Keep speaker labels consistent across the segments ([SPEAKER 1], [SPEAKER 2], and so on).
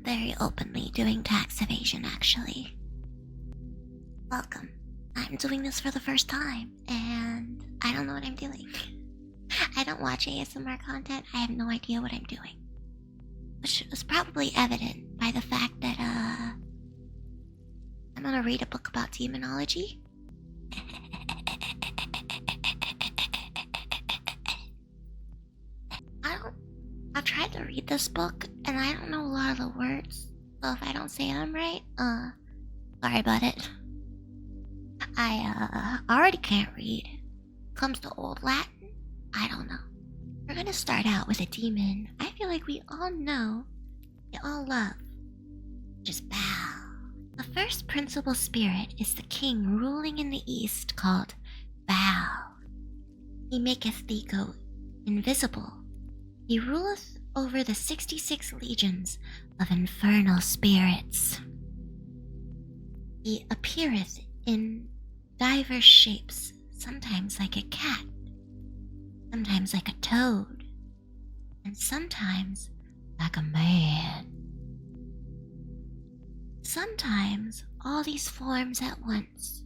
[SPEAKER 1] very openly doing tax evasion, actually. Welcome. I'm doing this for the first time, and I don't know what I'm doing. I don't watch ASMR content. I have no idea what I'm doing. Which was probably evident by the fact that, I'm gonna read a book about demonology. I've tried to read this book, and I don't know a lot of the words, so if I don't say them right, sorry about it. I already can't read. Comes to Old Latin, I don't know. We're gonna start out with a demon I feel like we all know, we all love. Just bow. The first principal spirit is the king ruling in the east called Bow. He maketh thee go invisible. He ruleth over the 66 legions of infernal spirits. He appeareth in divers shapes, sometimes like a cat, sometimes like a toad, and sometimes like a man. Sometimes all these forms at once,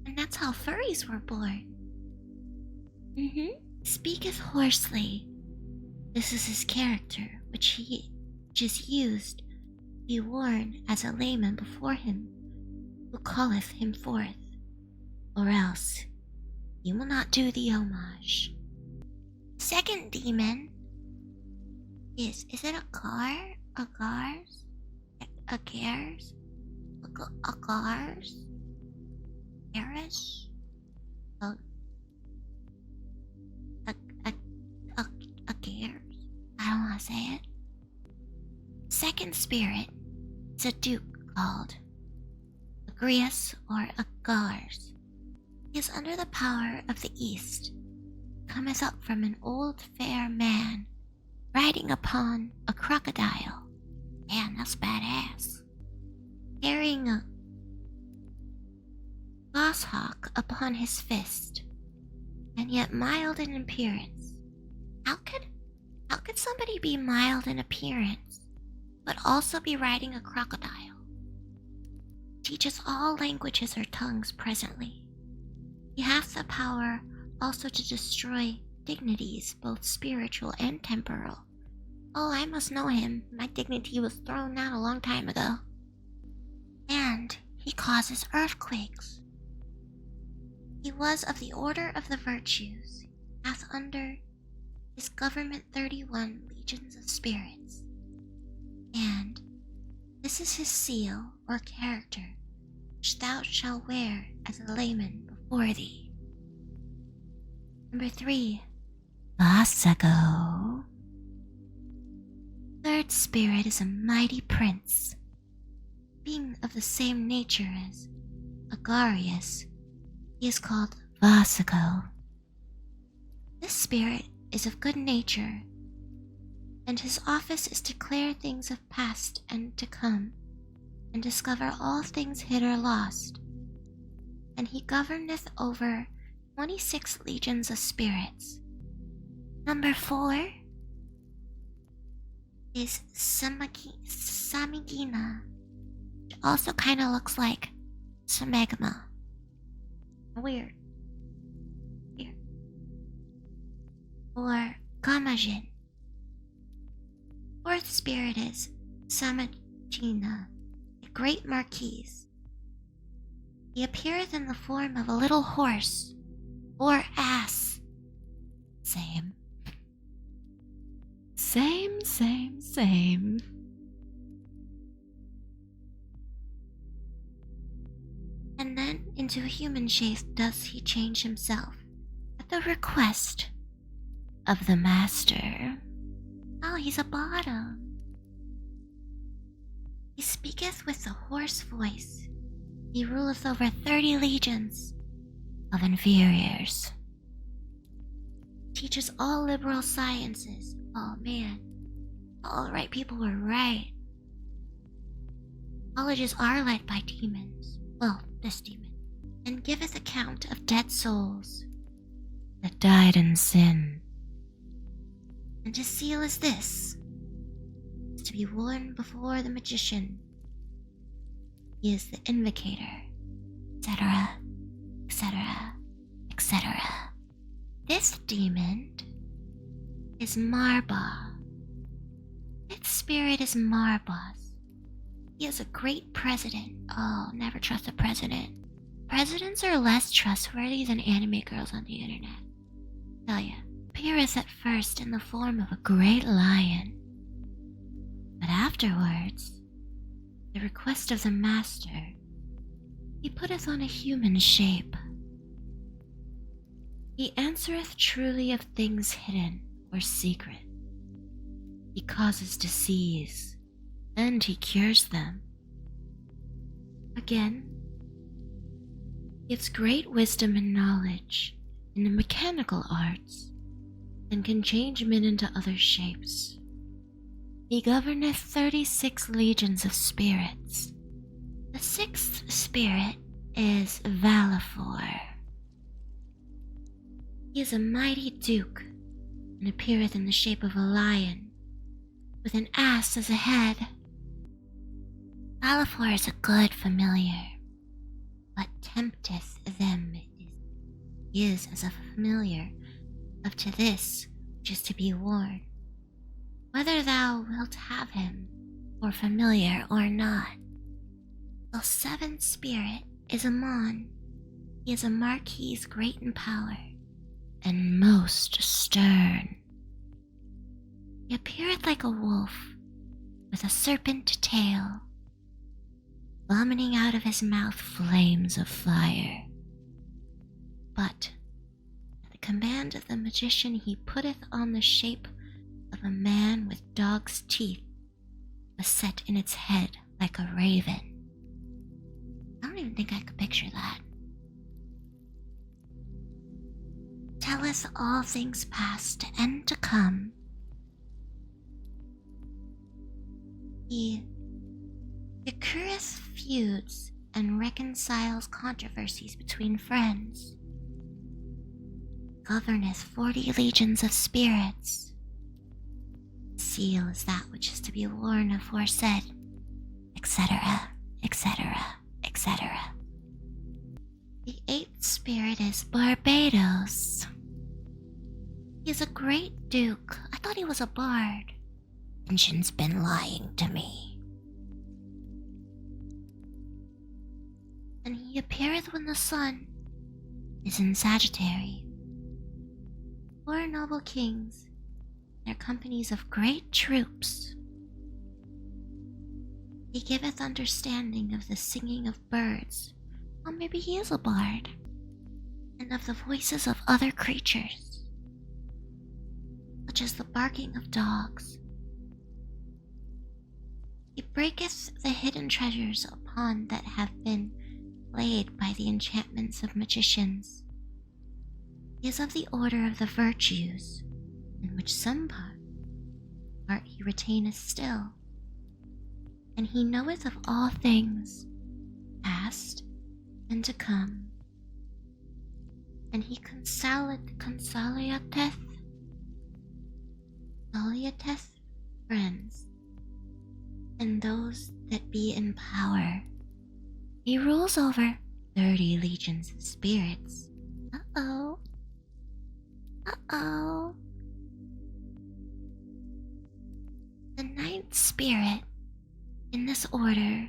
[SPEAKER 1] and that's how furries were born. Speaketh hoarsely. This is his character, which is used to be warned as a layman before him, who calleth him forth, or else he will not do the homage. Second demon is it a gar? A gars? A gares? A gars? Garish? A gares? I don't want to say it. Second spirit is a duke called Agrius or Agars. He is under the power of the east, cometh up from an old fair man, riding upon a crocodile. Man, that's badass. Carrying a goshawk upon his fist, and yet mild in appearance. How could somebody be mild in appearance, but also be riding a crocodile? Teaches all languages or tongues presently. He hath the power also to destroy dignities, both spiritual and temporal. Oh, I must know him. My dignity was thrown out a long time ago. And he causes earthquakes. He was of the order of the virtues, hath under his government 31 legions of spirits. And this is his seal or character, which thou shalt wear as a layman before thee. Number 3, Vasago. Third spirit is a mighty prince, being of the same nature as Agarius. He is called Vasago. This spirit is of good nature, and his office is to declare things of past and to come, and discover all things hid or lost. And he governeth over 26 legions of spirits. Number 4 is Samigina, which also kind of looks like Samegma. Weird. Or Gamajin. Fourth spirit is Samagina, a great marquise. He appeareth in the form of a little horse or ass. Same. And then into a human shape does he change himself, at the request of the master. Oh, he's a bottom. He speaketh with a hoarse voice. He ruleth over 30 legions of inferiors. Teaches all liberal sciences. Oh man, all right people were right. Colleges are led by demons. Well, this demon. And giveth account of dead souls that died in sin. And his seal is this. to be worn before the magician. He is the invocator, etc., etc., etc. This demon is Marba. Its spirit is Marbas. He is a great president. Oh, never trust a president. Presidents are less trustworthy than anime girls on the internet. Tell ya, appeareth at first in the form of a great lion, but afterwards, the request of the master, he putteth on a human shape. He answereth truly of things hidden or secret. He causes disease, and he cures them. Again, gives great wisdom and knowledge in the mechanical arts, and can change men into other shapes. He governeth 36 legions of spirits. The 6th spirit is Valifor. He is a mighty duke, and appeareth in the shape of a lion, with an ass as a head. Valifor is a good familiar, but tempteth them is as a familiar of to this which is to be worn, whether thou wilt have him for familiar or not. The 7th spirit is Amon. He is a marquis great in power, and most stern. He appeareth like a wolf, with a serpent tail, vomiting out of his mouth flames of fire. But at the command of the magician he putteth on the shape of a man with dog's teeth, was set in its head like a raven. I don't even think I could picture that. Telleth all things past and to come. He occurreth feuds and reconciles controversies between friends. Governeth 40 legions of spirits. Seal is that which is to be worn aforesaid, etc., etc., etc. The 8th spirit is Barbados. He is a great duke. I thought he was a bard. Engine's been lying to me. And he appeareth when the sun is in Sagittarius. 4 noble kings, their companies of great troops. He giveth understanding of the singing of birds, or maybe he is a bard, and of the voices of other creatures, such as the barking of dogs. He breaketh the hidden treasures upon that have been laid by the enchantments of magicians. He is of the order of the virtues, in which some part he retaineth still. And he knoweth of all things, past and to come. And he consoliateth friends, and those that be in power. He rules over 30 legions of spirits. Uh-oh. The 9th spirit in this order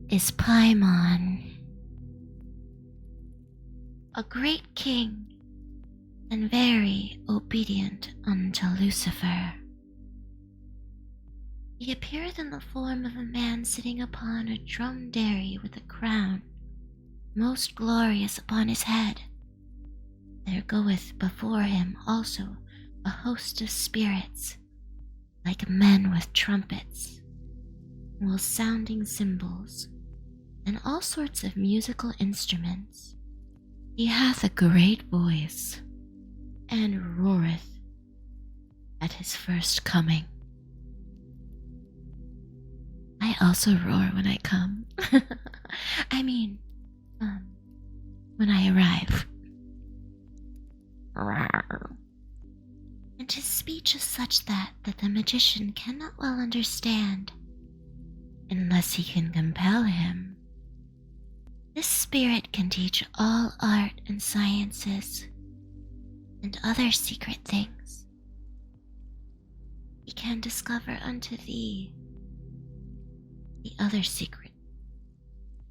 [SPEAKER 1] is Paimon, a great king and very obedient unto Lucifer. He appeareth in the form of a man sitting upon a dromedary with a crown most glorious upon his head. There goeth before him also a host of spirits, like men with trumpets, while sounding cymbals, and all sorts of musical instruments. He hath a great voice, and roareth at his first coming. I also roar when I come. when I arrive. and his speech is such that the magician cannot well understand unless he can compel him. This spirit can teach all art and sciences and other secret things. He can discover unto thee the other secret.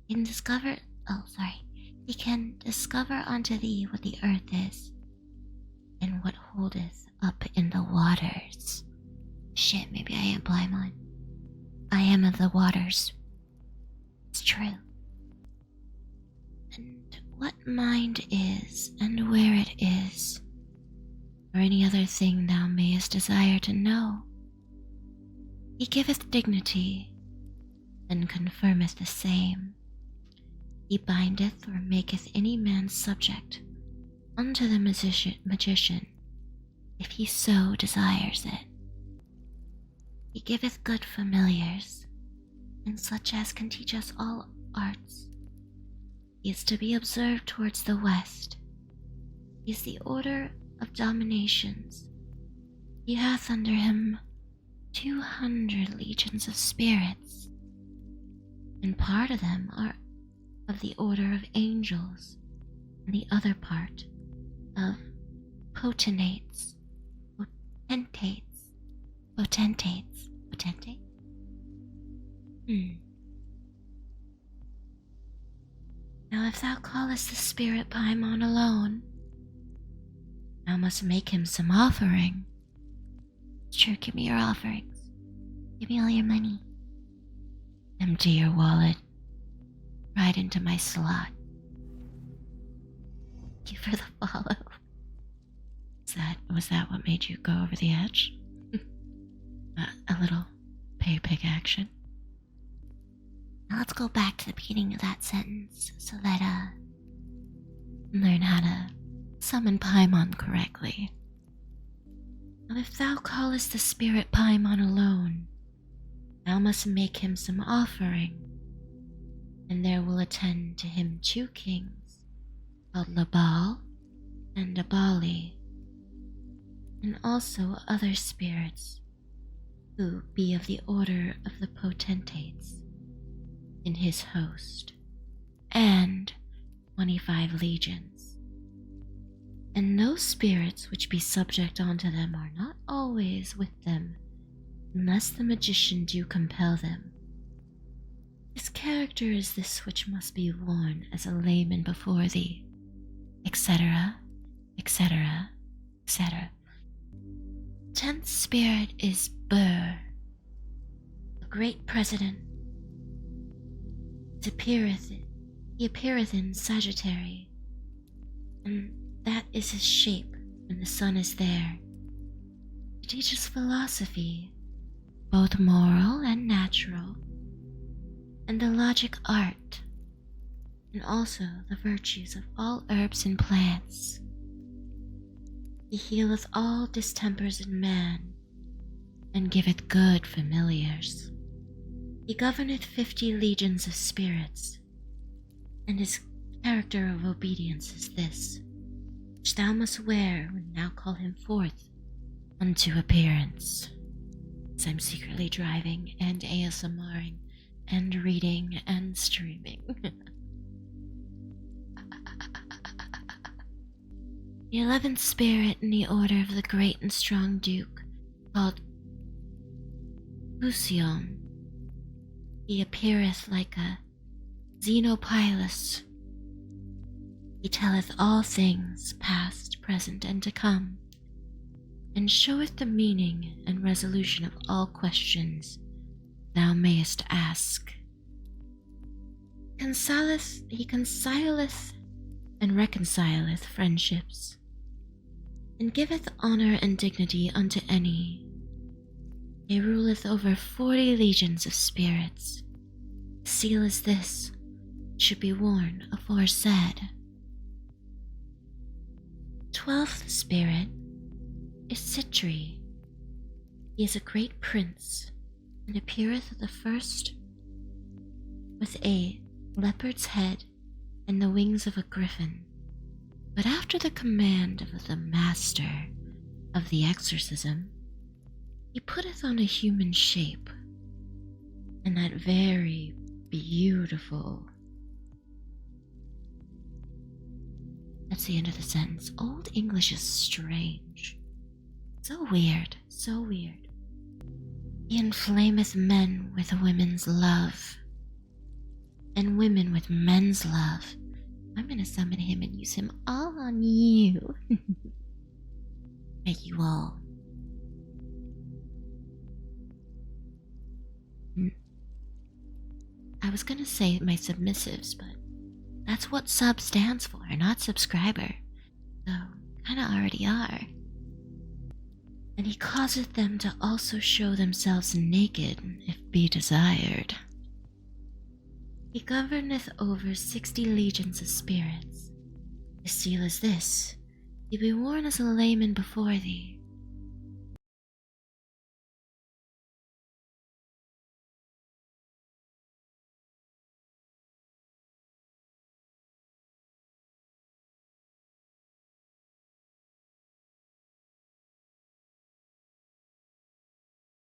[SPEAKER 1] He can discover unto thee what the earth is and what holdeth up in the waters. Shit, maybe I am Paimon. I am of the waters. It's true. And what mind is, and where it is, or any other thing thou mayest desire to know. He giveth dignity, and confirmeth the same. He bindeth or maketh any man subject unto the magician, if he so desires it. He giveth good familiars, and such as can teach us all arts. He is to be observed towards the west. He is the order of dominations. He hath under him 200 legions of spirits, and part of them are of the order of angels, and the other part of potentates. Now if thou callest the spirit Paimon alone, thou must make him some offering. Sure, give me your offerings. Give me all your money. Empty your wallet right into my slot. Thank you for the follow. Was that what made you go over the edge? A little pay pig action. Now let's go back to the beginning of that sentence so that learn how to summon Paimon correctly. Now if thou callest the spirit Paimon alone, thou must make him some offering, and there will attend to him 2 kings, called Labal and Abali, and also other spirits, who be of the order of the potentates, in his host, and 25 legions. And those spirits which be subject unto them are not always with them, unless the magician do compel them. His character is this which must be worn as a layman before thee, etc., etc., etc. 10th spirit is Bur, a great president. He appeareth in Sagittary, and that is his shape when the sun is there. He teaches philosophy, both moral and natural, and the logic art, and also the virtues of all herbs and plants. He healeth all distempers in man, and giveth good familiars. He governeth 50 legions of spirits, and his character of obedience is this, which thou must wear when thou call him forth unto appearance. As I'm secretly driving and ASMRing and reading and streaming. The 11th spirit in the order of the great and strong Duke, called Fusion. He appeareth like a Xenopilus. He telleth all things, past, present, and to come, and showeth the meaning and resolution of all questions thou mayest ask. He consileth and reconcileth friendships, and giveth honor and dignity unto any. He ruleth over 40 legions of spirits. The seal is this, should be worn aforesaid. 12th spirit is Citri. He is a great prince, and appeareth the first with a leopard's head and the wings of a griffin. But after the command of the master, of the exorcism, he putteth on a human shape, and that very beautiful. That's the end of the sentence. Old English is strange. So weird, so weird. He inflameth men with women's love, and women with men's love. I'm gonna summon him and use him all on you. Make you all. I was gonna say my submissives, but that's what sub stands for, not subscriber. So, kinda already are. And he causeth them to also show themselves naked, if be desired. He governeth over 60 legions of spirits. His seal is this: he be worn as a layman before thee,